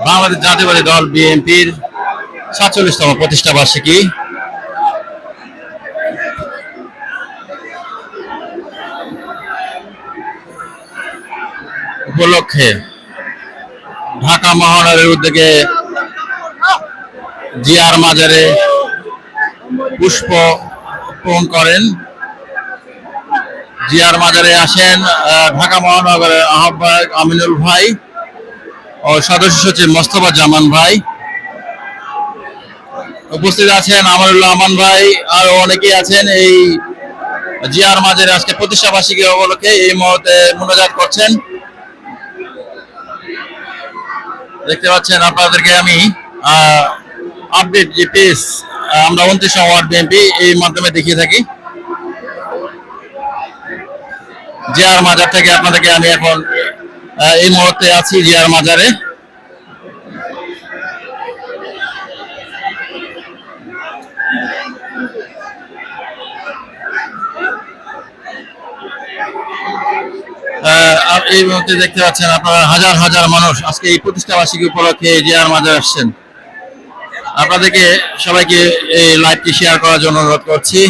বাংলাদেশ জাতীয়বাদী দল বিএনপির ৪৭তম প্রতিষ্ঠা বার্ষিকী উপলক্ষে ঢাকা মহানগরের উদ্যোগে জিয়ার মাজারে পুষ্প অর্পণ করেন। জিয়ার মাজারে আসেন ঢাকা মহানগরের আহ্বায়ক আমিনুল ভাই ও সদস্য সচিব মোস্তফা জামান ভাই। উপস্থিত আছেন আমানুল্লাহ আমান ভাই, আরো অনেকেই আছেন। এই জিয়ার মাজারে আজকে প্রতিষ্ঠা বার্ষিকী উপলক্ষে এই মুহূর্তে মোনাজাত করছেন। দেখতে পাচ্ছেন আপনাদেরকে আমি আপডেট যে পেজ আমরা 29 ওয়ার্ড বিএনপি এই মাধ্যমে দেখিয়ে থাকি। জিয়ার মাজার থেকে আপনাদেরকে আমি এখন এই মুহূর্তে আছি জিয়ার মাজারে। এই মুহূর্তে দেখতে পাচ্ছেন আপনারা হাজার হাজার মানুষ আজকে এই প্রতিষ্ঠা বার্ষিকী উপলক্ষে জিয়ার মাজারে আসছেন। আপনাদেরকে সবাইকে এই লাইভটি শেয়ার করার জন্য অনুরোধ করছি।